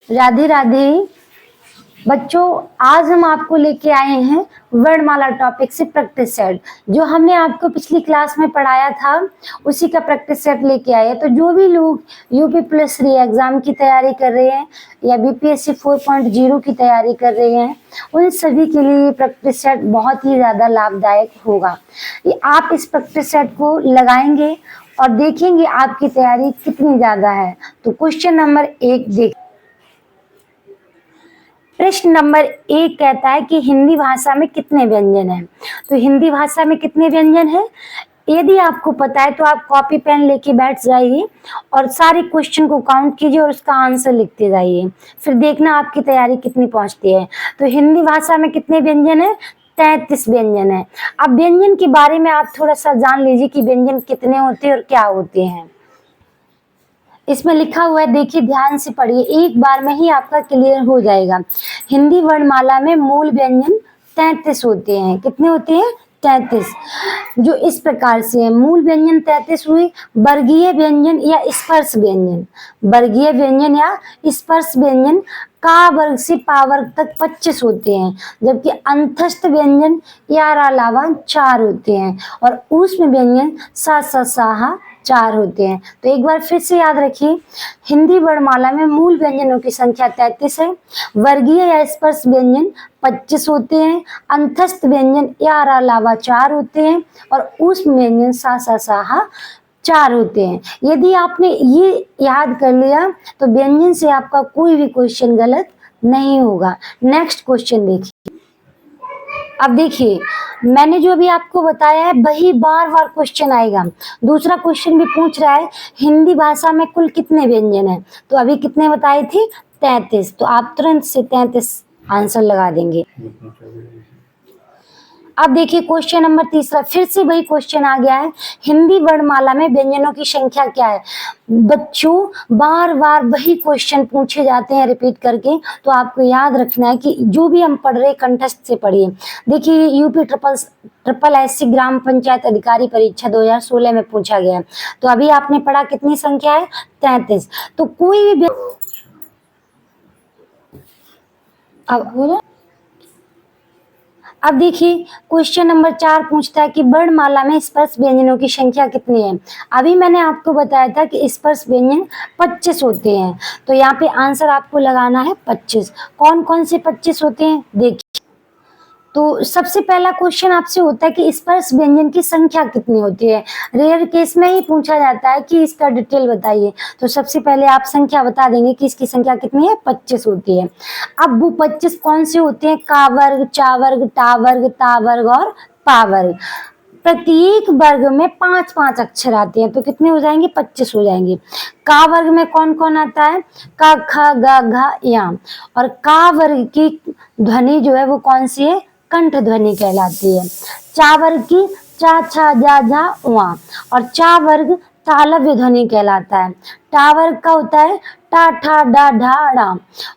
राधे राधे बच्चों, आज हम आपको लेके आए हैं वर्णमाला टॉपिक से प्रैक्टिस सेट। जो हमने आपको पिछली क्लास में पढ़ाया था उसी का प्रैक्टिस सेट लेके आए हैं। तो जो भी लोग UP+3 एग्जाम की तैयारी कर रहे हैं या BPSC 4.0 की तैयारी कर रहे हैं, उन सभी के लिए ये प्रैक्टिस सेट बहुत ही ज़्यादा लाभदायक होगा। आप इस प्रैक्टिस सेट को लगाएंगे और देखेंगे आपकी तैयारी कितनी ज़्यादा है। तो क्वेश्चन नंबर 1 देख। प्रश्न नंबर 1 कहता है कि हिंदी भाषा में कितने व्यंजन हैं। तो हिंदी भाषा में कितने व्यंजन हैं, यदि आपको पता है तो आप कॉपी पेन लेके बैठ जाइए और सारे क्वेश्चन को काउंट कीजिए और उसका आंसर लिखते जाइए। फिर देखना आपकी तैयारी कितनी पहुंचती है। तो हिंदी भाषा में कितने व्यंजन है? 33 व्यंजन है। अब व्यंजन के बारे में आप थोड़ा सा जान लीजिए कि व्यंजन कितने होते हैं और क्या होते हैं। इसमें लिखा हुआ है, देखिए ध्यान से पढ़िए, एक बार में ही आपका क्लियर हो जाएगा। हिंदी वर्णमाला में मूल व्यंजन 33 होते हैं। कितने होते हैं? 33। जो इस प्रकार से है, मूल व्यंजन 33 हुए। वर्गीय व्यंजन या स्पर्श व्यंजन, वर्गीय व्यंजन या स्पर्श व्यंजन का वर्ग से पा वर्ग तक 25 होते हैं, जबकि अंतस्थ व्यंजन या अलावा 4 होते हैं और ऊष्म व्यंजन सा सा साहा 4 होते हैं। तो एक बार फिर से याद रखिए, हिंदी वर्णमाला में मूल व्यंजनों की संख्या 33 है, वर्गीय या स्पर्श व्यंजन 25 होते हैं, अंतस्थ व्यंजन या अलावा 4 होते हैं और ऊष्म व्यंजन सा सा साहा 4 होते हैं। यदि आपने ये याद कर लिया तो व्यंजन से आपका कोई भी क्वेश्चन गलत नहीं होगा। नेक्स्ट क्वेश्चन देखिए। अब देखिए, मैंने जो अभी आपको बताया है वही बार बार क्वेश्चन आएगा। दूसरा क्वेश्चन भी पूछ रहा है हिंदी भाषा में कुल कितने व्यंजन हैं। तो अभी कितने बताए थे? 33। तो आप तुरंत से 33 आंसर लगा देंगे। अब देखिए क्वेश्चन नंबर 3, फिर से वही क्वेश्चन आ गया है, हिंदी वर्णमाला में व्यंजनों की संख्या क्या है। बच्चों बार बार वही क्वेश्चन पूछे जाते हैं रिपीट करके, तो आपको याद रखना है कि जो भी हम पढ़ रहे कंठस्थ से पढ़िए। देखिए UP SSC ग्राम पंचायत अधिकारी परीक्षा 2016 में पूछा गया है। तो अभी आपने पढ़ा कितनी संख्या है? 33। तो कोई भी अब देखिए क्वेश्चन नंबर 4 पूछता है कि वर्णमाला में स्पर्श व्यंजनों की संख्या कितनी है। अभी मैंने आपको बताया था कि स्पर्श व्यंजन 25 होते हैं। तो यहाँ पे आंसर आपको लगाना है 25। कौन कौन से 25 होते हैं देखिए। तो सबसे पहला क्वेश्चन आपसे होता है कि स्पर्श व्यंजन की संख्या कितनी होती है। रेयर केस में ही पूछा जाता है कि इसका डिटेल बताइए। तो सबसे पहले आप संख्या बता देंगे कि इसकी संख्या कितनी है? 25 होती है। अब वो 25 कौन से होते हैं? का वर्ग, चा वर्ग, टा वर्ग, ता वर्ग और पा वर्ग। प्रत्येक वर्ग में 5-5 अक्षर आते हैं। तो कितने हो जाएंगे? 25 हो जाएंगे। का वर्ग में कौन कौन आता है? का, ख, ग, घ, या। और का वर्ग की ध्वनि जो है वो कौन सी है? कंठ ध्वनि कहलाती है। चा वर्ग की चा, छा, जा, झा, उआ। और चा वर्ग तालव्य ध्वनि कहलाता है। टा वर्ग का होता है टा, ठा, डा, ढा, डा।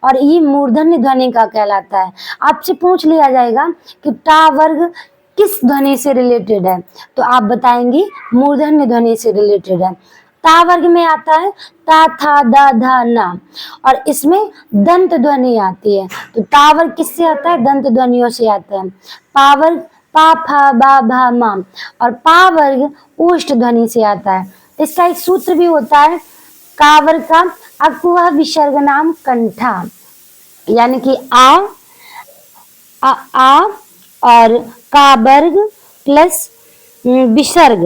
और ये मूर्धन्य ध्वनि का कहलाता है। आपसे पूछ लिया जाएगा कि टा वर्ग किस ध्वनि से रिलेटेड है, तो आप बताएंगे मूर्धन्य ध्वनि से रिलेटेड है। ता वर्ग में आता है ता, था, दा, धा, ना। और इसमें दंत ध्वनि आती है। तो ता वर्ग किससे आता है? दंत ध्वनियों से आता है। पा वर्ग पा, फा, बा, भा, मा। और पा वर्ग ओष्ठ ध्वनि से आता है। इसका एक सूत्र भी होता है, का वर्ग का अकुह विसर्ग नाम कंठा, यानी कि आ और का वर्ग प्लस विसर्ग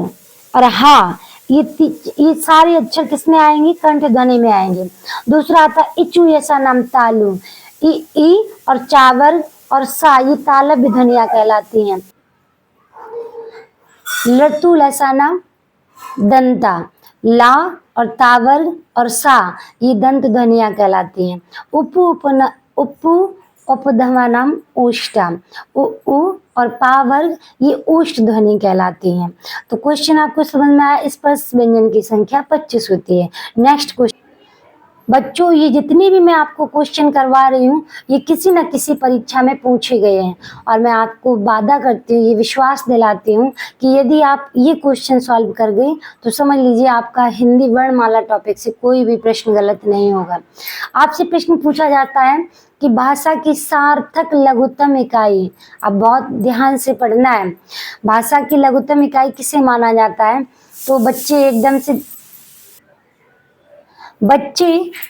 और हा, ये सारे अक्षर किसमें आएंगे? कंठ ध्वनि में आएंगे। दूसरा आता है इचु ऐसा नाम तालु, ई और चा वर्ग और सा, ये तालव्य ध्वनियां कहलाती हैं। लटू ऐसा नाम दंता, ला और ता वर्ग और सा, ये दंत ध्वनियां कहलाती हैं। उपु उपधमा नाम ओष्ठा, उ और पा वर्ग ये ओष्ठ ध्वनि कहलाती हैं। तो क्वेश्चन आपको समझ में आया, स्पर्श व्यंजन की संख्या 25 होती है। नेक्स्ट क्वेश्चन, बच्चों ये जितने भी मैं आपको क्वेश्चन करवा रही हूँ ये किसी न किसी परीक्षा में पूछे गए हैं, और मैं आपको वादा करती हूँ, ये विश्वास दिलाती हूँ कि यदि आप ये क्वेश्चन सॉल्व कर गए तो समझ लीजिए आपका हिंदी वर्णमाला टॉपिक से कोई भी प्रश्न गलत नहीं होगा। आपसे प्रश्न पूछा जाता है कि भाषा की सार्थक लघुत्तम इकाई, अब बहुत ध्यान से पढ़ना है, भाषा की लघुत्तम इकाई किसे माना जाता है? तो बच्चे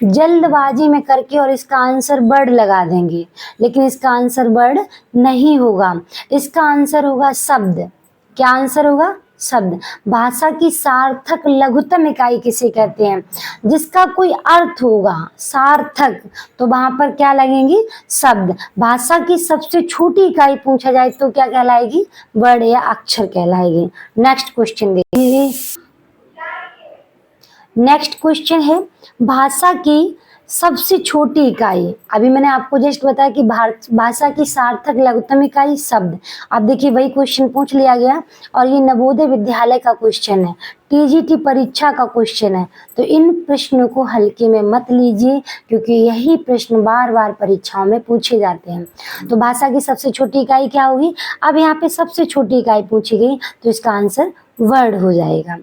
जल्दबाजी में करके और इसका आंसर वर्ड लगा देंगे, लेकिन इसका आंसर वर्ड नहीं होगा, इसका आंसर होगा शब्द। क्या आंसर होगा? शब्द। भाषा की सार्थक लघुत्तम इकाई किसे कहते हैं? जिसका कोई अर्थ होगा, सार्थक, तो वहां पर क्या लगेंगी? शब्द। भाषा की सबसे छोटी इकाई पूछा जाए तो क्या कहलाएगी? वर्ड या अक्षर कहलाएगी। नेक्स्ट क्वेश्चन देखिए। नेक्स्ट क्वेश्चन है भाषा की सबसे छोटी इकाई। अभी मैंने आपको जस्ट बताया कि भाषा की सार्थक लघुत्तम इकाई शब्द। अब देखिए वही क्वेश्चन पूछ लिया गया और ये नवोदय विद्यालय का क्वेश्चन है, टीजीटी परीक्षा का क्वेश्चन है, तो इन प्रश्नों को हल्के में मत लीजिए क्योंकि यही प्रश्न बार बार परीक्षाओं में पूछे जाते हैं। तो भाषा की सबसे छोटी इकाई क्या होगी? अब यहाँ पे सबसे छोटी इकाई पूछी गई तो इसका आंसर वर्ड हो जाएगा।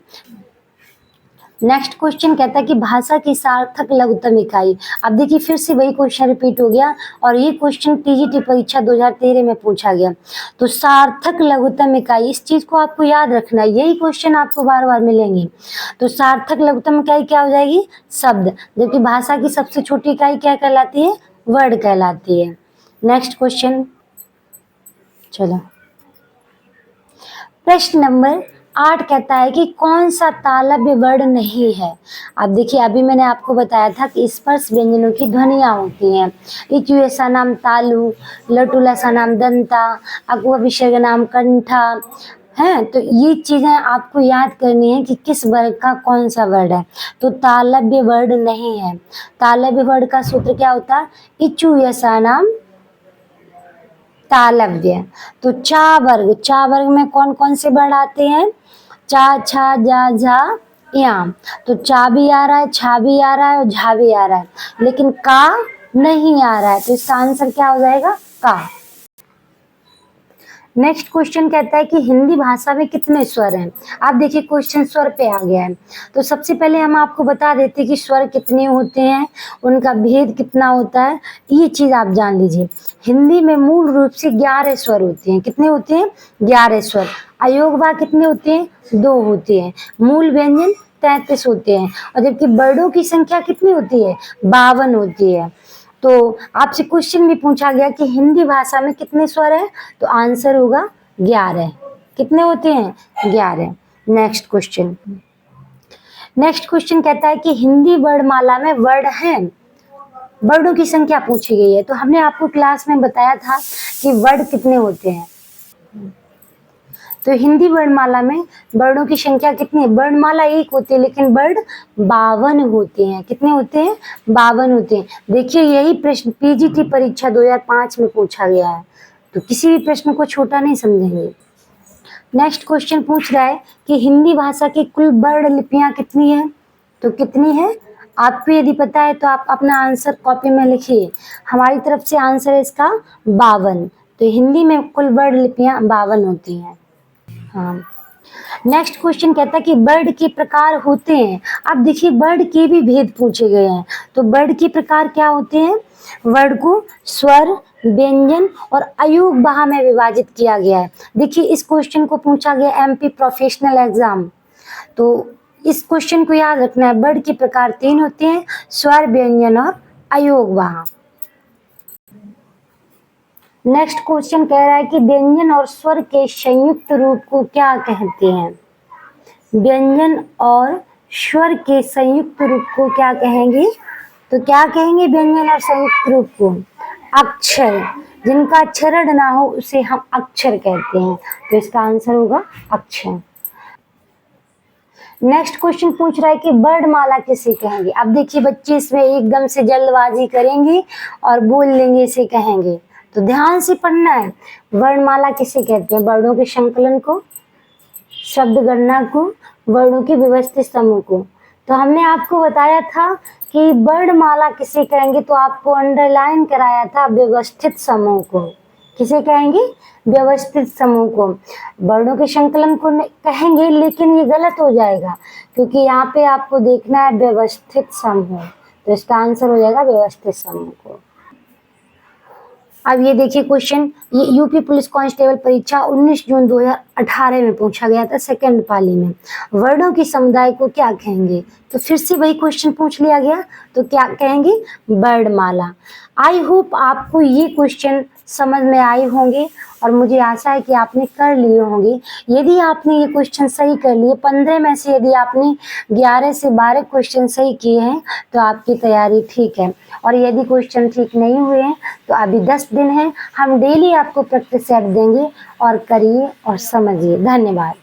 नेक्स्ट क्वेश्चन कहता है कि भाषा की सार्थक लघुत्तम इकाई। अब देखिए फिर से वही क्वेश्चन रिपीट हो गया और ये क्वेश्चन टीजीटी परीक्षा 2013 में पूछा गया। तो सार्थक लघुत्तम इकाई, इस चीज को आपको याद रखना है, यही क्वेश्चन आपको बार बार मिलेंगे। तो सार्थक लघुत्तम इकाई क्या हो जाएगी? शब्द। जबकि भाषा की सबसे छोटी इकाई क्या कहलाती है? वर्ड कहलाती है। नेक्स्ट क्वेश्चन, चलो प्रश्न नंबर 8 कहता है कि कौन सा तालव्य वर्ण नहीं है? अब देखिए अभी मैंने आपको बताया था कि स्पर्श व्यंजनों की ध्वनियां होती हैं। इचु ऐसा नाम तालु, लटुल ऐसा नाम दंता, अकुआ विसर्ग नाम कंठा है। तो ये चीजें आपको याद करनी है कि किस वर्ग का कौन सा वर्ड है। तो तालव्य वर्ण नहीं है। तालव्य वर्ण का सूत्र क्या होता है? इचु ऐसा नाम तालव्य। तो चा वर्ग में कौन कौन से वर्ण आते हैं? चा, छा, जा, झा, या। तो चा भी आ रहा है, छा भी आ रहा है और झा भी आ रहा है, लेकिन का नहीं आ रहा है, तो इसका आंसर क्या हो जाएगा? का। नेक्स्ट क्वेश्चन कहता है कि हिंदी भाषा में कितने स्वर हैं? आप देखिए क्वेश्चन स्वर पे आ गया है। तो सबसे पहले हम आपको बता देते हैं कि स्वर कितने होते हैं, उनका भेद कितना होता है, ये चीज आप जान लीजिए। हिंदी में मूल रूप से 11 स्वर होते हैं। कितने होते हैं? 11 स्वर। अयोगवा कितने होते हैं? 2 होते हैं। मूल व्यंजन 33 होते हैं, और जबकि वर्णों की संख्या कितनी होती है? 52 होती है। तो आपसे क्वेश्चन भी पूछा गया कि हिंदी भाषा में कितने स्वर हैं, तो आंसर होगा 11। कितने होते हैं? 11। नेक्स्ट क्वेश्चन कहता है कि हिंदी वर्णमाला में वर्ण हैं, वर्णों की संख्या पूछी गई है। तो हमने आपको क्लास में बताया था कि वर्ण कितने होते हैं। तो हिंदी वर्णमाला में वर्णों की संख्या कितनी है? वर्णमाला एक होती है लेकिन वर्ण 52 होते हैं। कितने होते हैं? 52 होते हैं। देखिए यही प्रश्न पीजीटी परीक्षा 2005 में पूछा गया है, तो किसी भी प्रश्न को छोटा नहीं समझेंगे। नेक्स्ट क्वेश्चन पूछ रहा है कि हिंदी भाषा की कुल वर्ण लिपियां कितनी है? तो कितनी है? आपको यदि पता है तो आप अपना आंसर कॉपी में लिखिए। हमारी तरफ से आंसर है इसका 52। तो हिंदी में कुल वर्ण लिपियां 52 होती हैं। हाँ। नेक्स्ट क्वेश्चन कहता है कि वर्ड के प्रकार होते हैं। अब देखिए वर्ड के भी भेद पूछे गए हैं। तो वर्ड के प्रकार क्या होते हैं? वर्ड को स्वर, व्यंजन और अयोग बहा में विभाजित किया गया है। देखिए इस क्वेश्चन को पूछा गया एमपी प्रोफेशनल एग्जाम, तो इस क्वेश्चन को याद रखना है। वर्ड के प्रकार 3 होते हैं, स्वर, व्यंजन और अयोग बहा। नेक्स्ट क्वेश्चन कह रहा है कि व्यंजन और स्वर के संयुक्त रूप को क्या कहते हैं? व्यंजन और स्वर के संयुक्त रूप को क्या कहेंगे? तो क्या कहेंगे व्यंजन और संयुक्त रूप को? अक्षर। जिनका उच्चारण ना हो उसे हम अक्षर कहते हैं, तो इसका आंसर होगा अक्षर। नेक्स्ट क्वेश्चन पूछ रहा है कि वर्णमाला किसे कहेंगे? अब देखिए बच्चे इसमें एकदम से जल्दबाजी करेंगे और बोल लेंगे इसे कहेंगे, तो ध्यान से पढ़ना है। वर्णमाला किसे कहते हैं? वर्णों के संकलन को, शब्द गणना को, वर्णों के व्यवस्थित समूह को। तो हमने आपको बताया था कि वर्णमाला किसे कहेंगे, तो आपको अंडरलाइन कराया था व्यवस्थित समूह को। किसे कहेंगे? व्यवस्थित समूह को। वर्णों के संकलन को कहेंगे, लेकिन ये गलत हो जाएगा क्योंकि यहाँ पे आपको देखना है व्यवस्थित समूह, तो इसका आंसर हो जाएगा व्यवस्थित समूह को। अब ये देखिए क्वेश्चन, ये यूपी पुलिस कांस्टेबल परीक्षा 19 जून 2018 में पूछा गया था सेकंड पाली में। वर्णों की समुदाय को क्या कहेंगे? तो फिर से वही क्वेश्चन पूछ लिया गया, तो क्या कहेंगे? वर्णमाला। आई होप आपको ये क्वेश्चन समझ में आए होंगे और मुझे आशा है कि आपने कर लिए होंगे। यदि आपने ये क्वेश्चन सही कर लिए, 15 में से यदि आपने 11 से 12 क्वेश्चन सही किए हैं तो आपकी तैयारी ठीक है। और यदि क्वेश्चन ठीक नहीं हुए हैं तो अभी 10 दिन है, हम डेली आपको प्रैक्टिस सेट देंगे और करिए और समझिए। धन्यवाद।